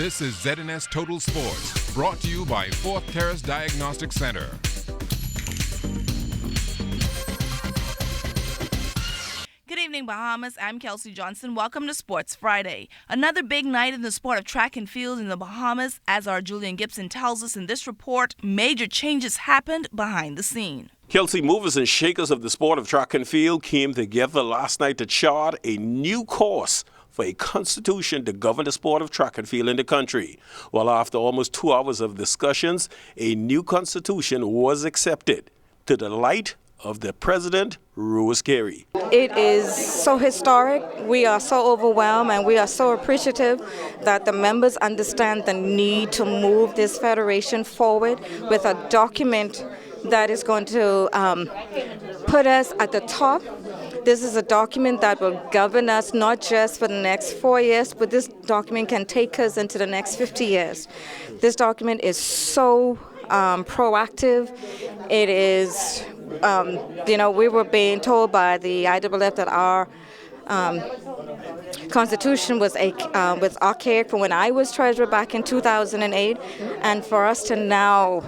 This is ZNS Total Sports, brought to you by Fourth Terrace Diagnostic Center. Good evening, Bahamas. I'm Kelsey Johnson. Welcome to Sports Friday. Another big night in the sport of track and field in the Bahamas. As our Julian Gibson tells us in this report, major changes happened behind the scene. Kelsey, movers and shakers of the sport of track and field came together last night to chart a new course for a constitution to govern the sport of track and field in the country. Well, after almost 2 hours of discussions, a new constitution was accepted to the delight of the President, Ruas Carey. It is so historic. We are so overwhelmed and we are so appreciative that the members understand the need to move this federation forward with a document that is going to put us at the top. This is a document that will govern us not just for the next 4 years, but this document can take us into the next 50 years. This document is so proactive. It is, we were being told by the IWF that our Constitution was archaic from when I was treasurer back in 2008, and for us to now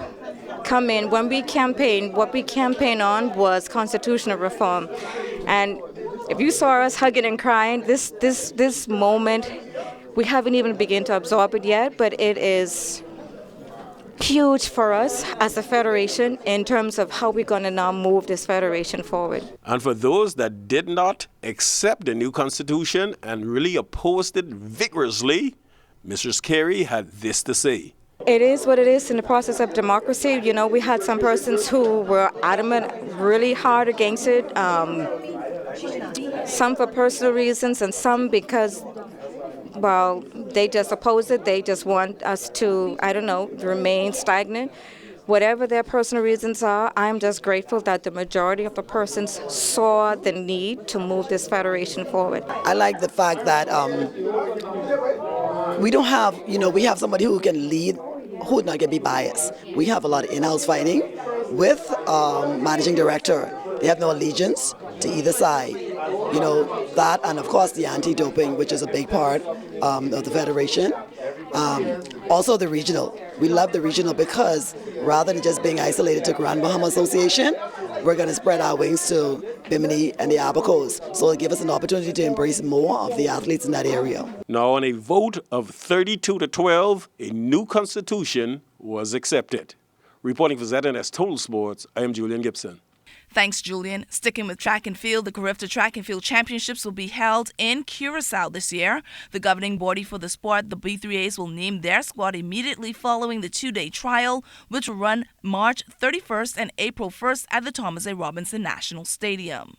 come in, what we campaigned on was constitutional reform. And if you saw us hugging and crying, this moment, we haven't even begun to absorb it yet, but it is huge for us as a federation in terms of how we're going to now move this federation forward. And for those that did not accept the new constitution and really opposed it vigorously, Mrs. Carey had this to say. It is what it is in the process of democracy. You know, we had some persons who were adamant really hard against it, some for personal reasons and some because, well, they just oppose it. They just want us to, remain stagnant. Whatever their personal reasons are, I'm just grateful that the majority of the persons saw the need to move this federation forward. I like the fact that we don't have, we have somebody who can lead, who's not going to be biased. We have a lot of in-house fighting with managing director. They have no allegiance to either side. That and of course the anti-doping, which is a big part of the federation. Also the regional. We love the regional because rather than just being isolated to Grand Bahama Association, we're going to spread our wings to Bimini and the Abacos. So it gives us an opportunity to embrace more of the athletes in that area. Now, on a vote of 32-12, a new constitution was accepted. Reporting for ZNS Total Sports, I am Julian Gibson. Thanks, Julian. Sticking with track and field, the Carifta Track and Field Championships will be held in Curacao this year. The governing body for the sport, the B3As, will name their squad immediately following the two-day trial, which will run March 31st and April 1st at the Thomas A. Robinson National Stadium.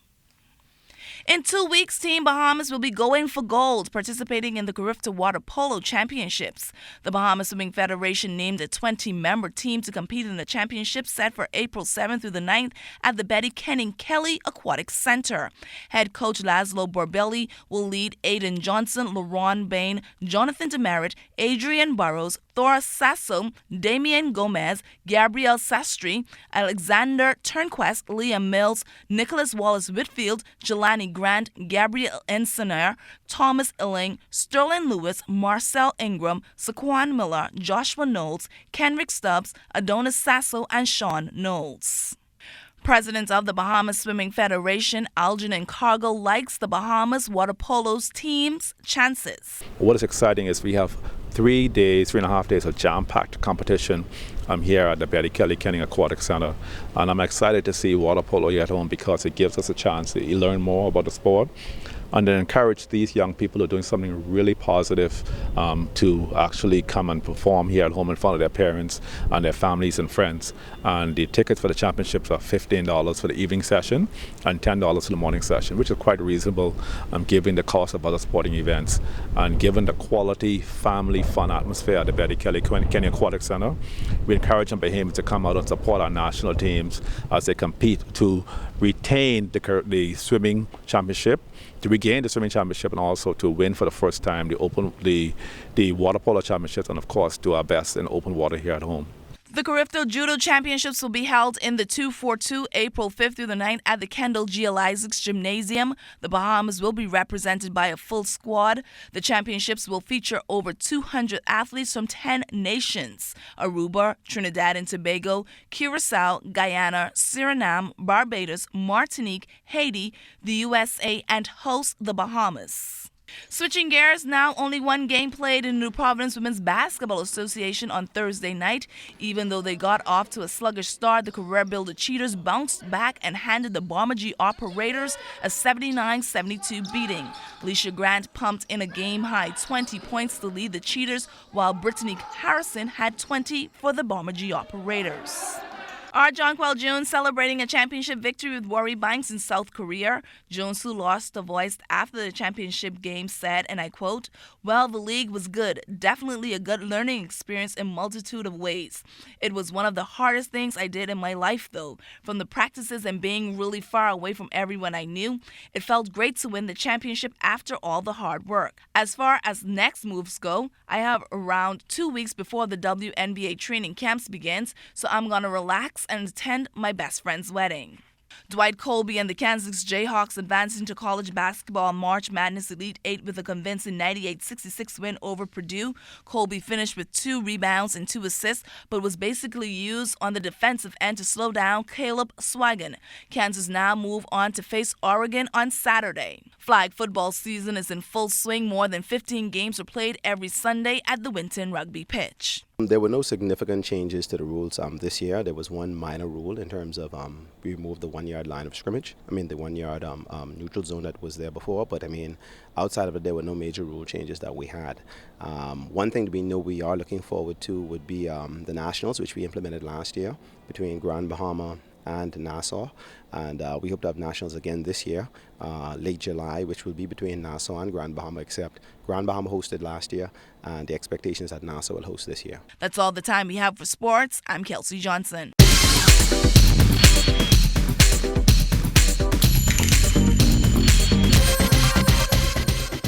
In 2 weeks, Team Bahamas will be going for gold, participating in the Carifta Water Polo Championships. The Bahamas Swimming Federation named a 20-member team to compete in the championship set for April 7th through the 9th at the Betty Kenning Kelly Aquatic Center. Head coach Laszlo Borbelli will lead Aiden Johnson, LaRon Bain, Jonathan Demerit, Adrian Burrows, Thora Sasso, Damian Gomez, Gabrielle Sastry, Alexander Turnquest, Liam Mills, Nicholas Wallace-Whitfield, Jelani Grant, Gabriel Ensener, Thomas Illing, Sterling Lewis, Marcel Ingram, Saquon Miller, Joshua Knowles, Kenrick Stubbs, Adonis Sasso, and Sean Knowles. President of the Bahamas Swimming Federation, Algernon Cargill, likes the Bahamas water polo's team's chances. What is exciting is we have 3.5 days of jam-packed competition here at the Betty Kelly Kenning Aquatic Center. And I'm excited to see water polo here at home because it gives us a chance to learn more about the sport and then encourage these young people who are doing something really positive to actually come and perform here at home in front of their parents and their families and friends. And the tickets for the championships are $15 for the evening session and $10 for the morning session, which is quite reasonable given the cost of other sporting events. And given the quality, family, fun atmosphere at the Betty Kelly Kenny Aquatic Center, we encourage them to come out and support our national teams as they compete to retain the swimming championship, to regain the swimming championship, and also to win for the first time the water polo championships, and of course do our best in open water here at home. The Carifto Judo Championships will be held in the 242 April 5th through the 9th at the Kendall G. Isaacs Gymnasium. The Bahamas will be represented by a full squad. The championships will feature over 200 athletes from 10 nations: Aruba, Trinidad and Tobago, Curacao, Guyana, Suriname, Barbados, Martinique, Haiti, the USA, and host the Bahamas. Switching gears now, only one game played in New Providence Women's Basketball Association on Thursday night. Even though they got off to a sluggish start, the career builder Cheaters bounced back and handed the Bahamas Operators a 79-72 beating. Alicia Grant pumped in a game-high 20 points to lead the Cheaters, while Brittany Harrison had 20 for the Bahamas Operators. Our Jonquel Jones celebrating a championship victory with Worry Banks in South Korea. Jones, who lost a voice after the championship game, said, and I quote, "Well, the league was good. Definitely a good learning experience in multitude of ways. It was one of the hardest things I did in my life, though. From the practices and being really far away from everyone I knew, it felt great to win the championship after all the hard work. As far as next moves go, I have around 2 weeks before the WNBA training camps begins, so I'm going to relax and attend my best friend's wedding." Dwight Colby and the Kansas Jayhawks advanced into college basketball March Madness Elite 8 with a convincing 98-66 win over Purdue. Colby finished with 2 rebounds and 2 assists, but was basically used on the defensive end to slow down Caleb Swaggin. Kansas now move on to face Oregon on Saturday. Flag football season is in full swing. More than 15 games are played every Sunday at the Winton Rugby pitch. There were no significant changes to the rules this year. There was one minor rule in terms of we removed the 1-yard line of scrimmage. The 1-yard neutral zone that was there before. But outside of it, there were no major rule changes that we had. One thing we know we are looking forward to would be the Nationals, which we implemented last year between Grand Bahama and Nassau, and we hope to have Nationals again this year, late July, which will be between Nassau and Grand Bahama, except Grand Bahama hosted last year, and the expectation is that Nassau will host this year. That's all the time we have for sports. I'm Kelsey Johnson.